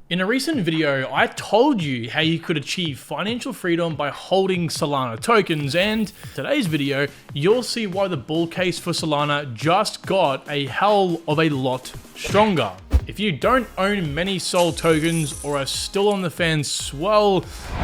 In a recent video, I told you how you could achieve financial freedom by holding Solana tokens, and today's video, you'll see why the bull case for Solana just got a hell of a lot stronger. If you don't own many SOL tokens or are still on the fence, well,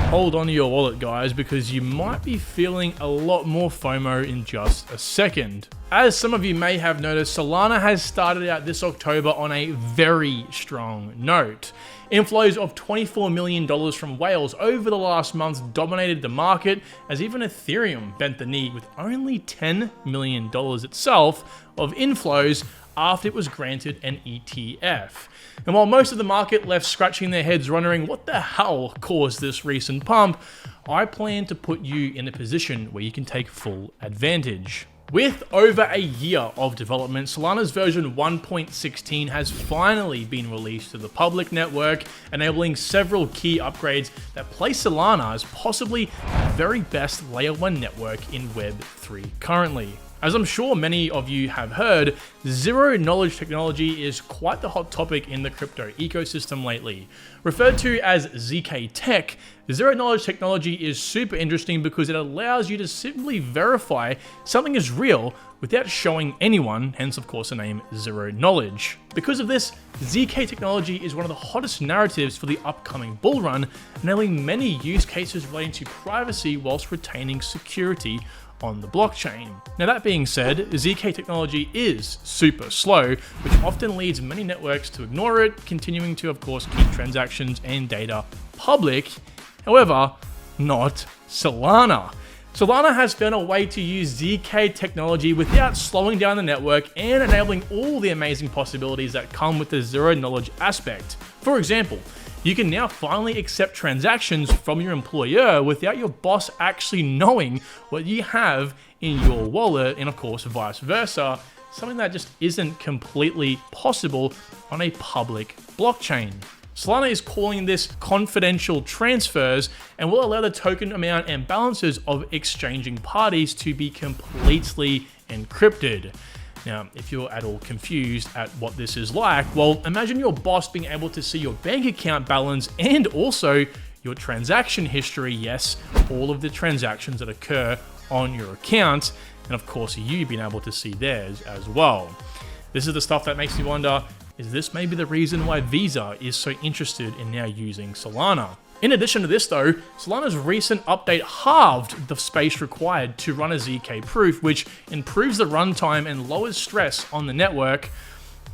hold on to your wallet, guys, because you might be feeling a lot more FOMO in just a second. As some of you may have noticed, Solana has started out this October on a very strong note. Inflows of $24 million from whales over the last month dominated the market, as even Ethereum bent the knee with only $10 million itself of inflows after it was granted an ETF. And while most of the market left scratching their heads wondering what the hell caused this recent pump, I plan to put you in a position where you can take full advantage. With over a year of development, Solana's version 1.16 has finally been released to the public network, enabling several key upgrades that place Solana as possibly the very best Layer 1 network in Web 3 currently. As I'm sure many of you have heard, zero-knowledge technology is quite the hot topic in the crypto ecosystem lately. Referred to as ZK Tech, zero-knowledge technology is super interesting because it allows you to simply verify something is real without showing anyone, hence of course the name Zero Knowledge. Because of this, ZK technology is one of the hottest narratives for the upcoming bull run, enabling many use cases relating to privacy whilst retaining security on the blockchain. Now that being said, ZK technology is super slow, which often leads many networks to ignore it, continuing to of course keep transactions and data public. However, not Solana. Solana has found a way to use ZK technology without slowing down the network and enabling all the amazing possibilities that come with the zero knowledge aspect. For example, you can now finally accept transactions from your employer without your boss actually knowing what you have in your wallet, and of course vice versa, something that just isn't completely possible on a public blockchain. Solana is calling this confidential transfers and will allow the token amount and balances of exchanging parties to be completely encrypted. Now, if you're at all confused at what this is like, well, imagine your boss being able to see your bank account balance and also your transaction history. Yes, all of the transactions that occur on your account, and of course you being able to see theirs as well. This is the stuff that makes me wonder, is this maybe the reason why Visa is so interested in now using Solana? In addition to this though, Solana's recent update halved the space required to run a ZK proof, which improves the runtime and lowers stress on the network.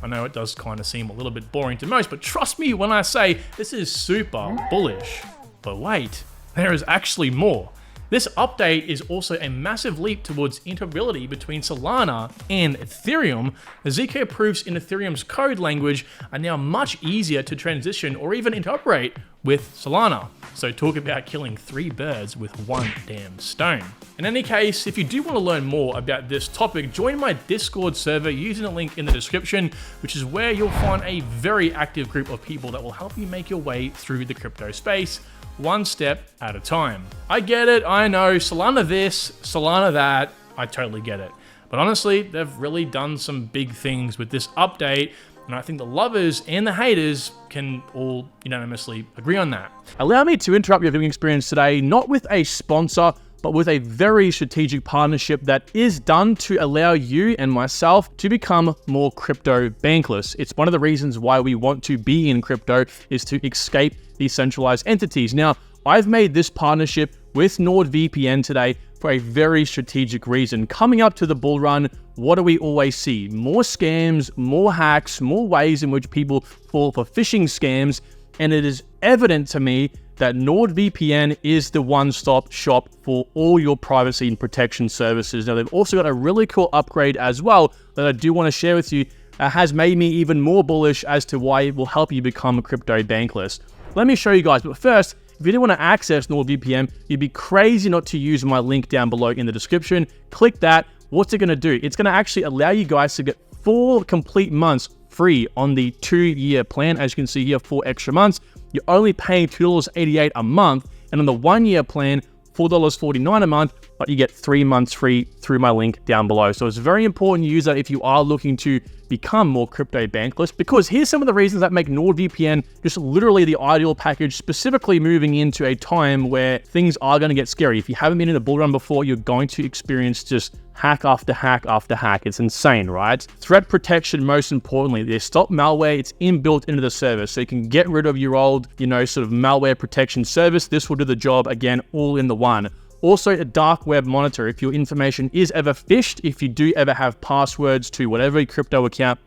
I know it does kind of seem a little bit boring to most, but trust me when I say this is super bullish. But wait, there is actually more. This update is also a massive leap towards interoperability between Solana and Ethereum. The ZK proofs in Ethereum's code language are now much easier to transition or even interoperate with Solana. So talk about killing three birds with one damn stone. In any case, if you do want to learn more about this topic, join my Discord server using the link in the description, which is where you'll find a very active group of people that will help you make your way through the crypto space, one step at a time. I get it, I know, Solana this, Solana that, I totally get it. But honestly, they've really done some big things with this update, and I think the lovers and the haters can all unanimously agree on that. Allow me to interrupt your viewing experience today, not with a sponsor, but with a very strategic partnership that is done to allow you and myself to become more crypto bankless. It's one of the reasons why we want to be in crypto, is to escape these centralized entities. Now, I've made this partnership with NordVPN today for a very strategic reason. Coming up to the bull run, what do we always see? More scams, more hacks, more ways in which people fall for phishing scams, and it is evident to me that NordVPN is the one-stop shop for all your privacy and protection services. Now, they've also got a really cool upgrade as well that I do want to share with you that has made me even more bullish as to why it will help you become crypto bankless. Let me show you guys, but first, if you do want to access NordVPN, you'd be crazy not to use my link down below in the description. Click that. What's it going to do? It's going to actually allow you guys to get 4 complete months free on the 2-year plan. As you can see here, 4 extra months. You're only paying $2.88 a month, and on the 1-year plan, $4.49 a month, but you get 3 months free through my link down below. So it's very important you use that if you are looking to become more crypto bankless, because here's some of the reasons that make NordVPN just literally the ideal package, specifically moving into a time where things are going to get scary. If you haven't been in a bull run before, you're going to experience just hack after hack after hack. It's insane, right? Threat protection, most importantly. They stop malware. It's inbuilt into the service, so you can get rid of your old, sort of malware protection service. This will do the job, again, all in the one. Also, a dark web monitor. If your information is ever phished, if you do ever have passwords to whatever crypto account,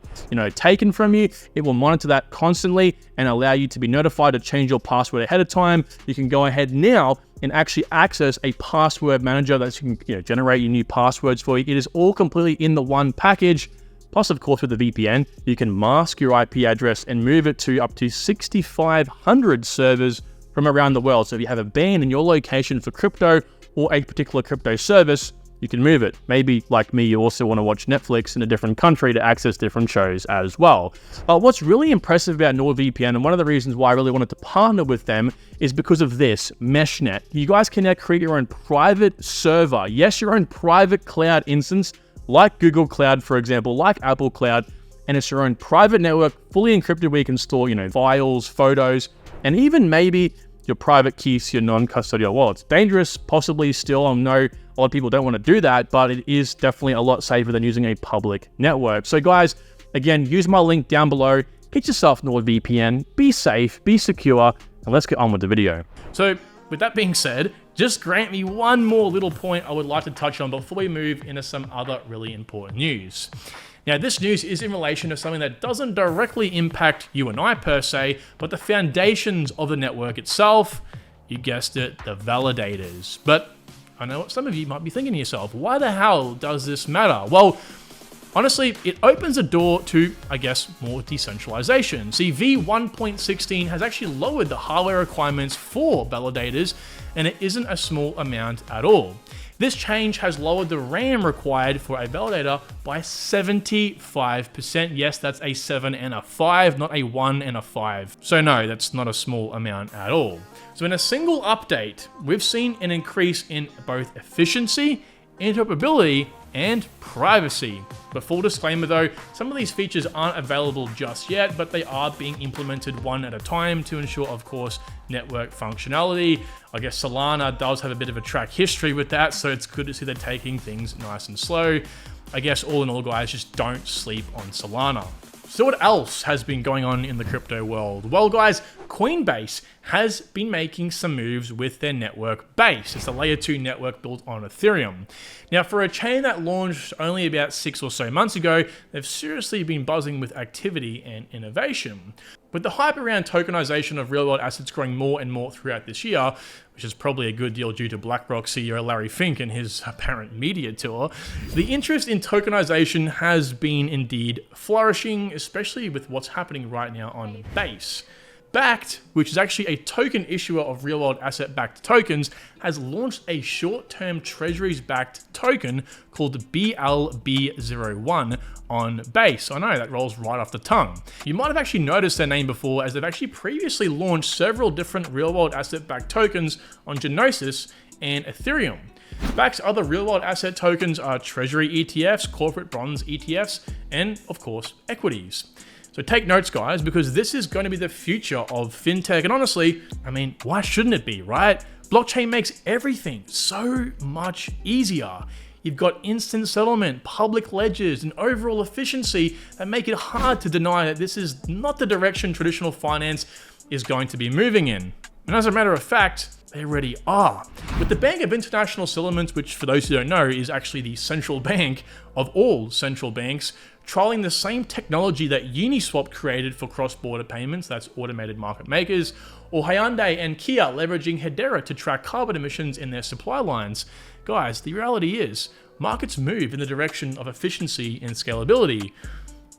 taken from you, it will monitor that constantly and allow you to be notified to change your password ahead of time. You can go ahead now and actually access a password manager that can generate your new passwords for you. It is all completely in the one package. Plus, of course, with the VPN, you can mask your IP address and move it to up to 6,500 servers from around the world. So if you have a ban in your location for crypto or a particular crypto service, you can move it. Maybe, like me, you also want to watch Netflix in a different country to access different shows as well. What's really impressive about NordVPN, and one of the reasons why I really wanted to partner with them, is because of this, MeshNet. You guys can now create your own private server. Yes, your own private cloud instance, like Google Cloud, for example, like Apple Cloud, and it's your own private network, fully encrypted, where you can store, files, photos, and even maybe your private keys to your non-custodial wallets. Dangerous, possibly still. I know a lot of people don't want to do that, but it is definitely a lot safer than using a public network. So guys, again, use my link down below. Get yourself NordVPN, be safe, be secure, and let's get on with the video. So with that being said, just grant me one more little point I would like to touch on before we move into some other really important news. Now, this news is in relation to something that doesn't directly impact you and I per se, but the foundations of the network itself. You guessed it, the validators. But I know what some of you might be thinking to yourself, why the hell does this matter? Well, honestly, it opens a door to, I guess, more decentralization. See, v1.16 has actually lowered the hardware requirements for validators, and it isn't a small amount at all. This change has lowered the RAM required for a validator by 75%. Yes, that's a 7 and a 5, not a 1 and a 5. So no, that's not a small amount at all. So in a single update, we've seen an increase in both efficiency, interoperability, and privacy. But full disclaimer though, some of these features aren't available just yet, but they are being implemented one at a time to ensure, of course, network functionality. I guess Solana does have a bit of a track history with that, so it's good to see they're taking things nice and slow. I guess all in all, guys, just don't sleep on Solana. So what else has been going on in the crypto world? Well, guys, Coinbase has been making some moves with their network Base. It's a layer 2 network built on Ethereum. Now, for a chain that launched only about 6 or so months ago, they've seriously been buzzing with activity and innovation. With the hype around tokenization of real-world assets growing more and more throughout this year, which is probably a good deal due to BlackRock CEO Larry Fink and his apparent media tour, the interest in tokenization has been indeed flourishing, especially with what's happening right now on Base. Bakkt, which is actually a token issuer of real-world asset-backed tokens, has launched a short-term treasuries-backed token called BLB01 on Base. I know, that rolls right off the tongue. You might have actually noticed their name before, as they've actually previously launched several different real-world asset-backed tokens on Genesis and Ethereum. Bakkt's other real-world asset tokens are treasury ETFs, corporate bonds ETFs, and, of course, equities. So take notes, guys, because this is going to be the future of fintech. And honestly, I mean, why shouldn't it be, right? Blockchain makes everything so much easier. You've got instant settlement, public ledgers, and overall efficiency that make it hard to deny that this is not the direction traditional finance is going to be moving in. And as a matter of fact, they already are. With the Bank of International Settlements, which for those who don't know is actually the central bank of all central banks, trialing the same technology that Uniswap created for cross-border payments, that's automated market makers, or Hyundai and Kia leveraging Hedera to track carbon emissions in their supply lines. Guys, the reality is, markets move in the direction of efficiency and scalability.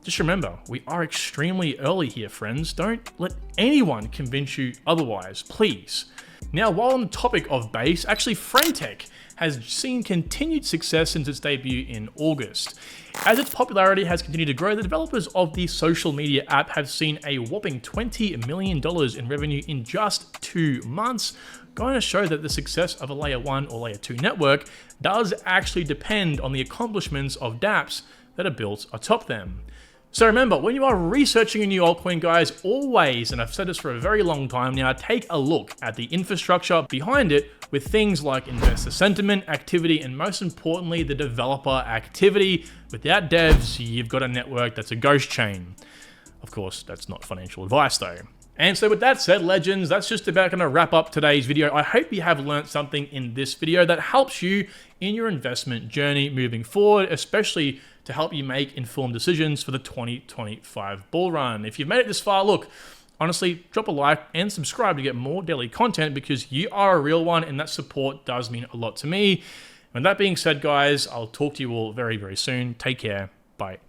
Just remember, we are extremely early here, friends. Don't let anyone convince you otherwise, please. Now, while on the topic of Base, actually Friendtech has seen continued success since its debut in August. As its popularity has continued to grow, the developers of the social media app have seen a whopping $20 million in revenue in just 2 months, going to show that the success of a layer 1 or layer 2 network does actually depend on the accomplishments of dApps that are built atop them. So remember, when you are researching a new altcoin, guys, always, and I've said this for a very long time now, take a look at the infrastructure behind it with things like investor sentiment, activity, and most importantly, the developer activity. Without devs, you've got a network that's a ghost chain. Of course, that's not financial advice though. And so with that said, legends, that's just about going to wrap up today's video. I hope you have learned something in this video that helps you in your investment journey moving forward, especially to help you make informed decisions for the 2025 bull run. If you've made it this far, look, honestly, drop a like and subscribe to get more daily content because you are a real one and that support does mean a lot to me. And that being said, guys, I'll talk to you all very, very soon. Take care. Bye.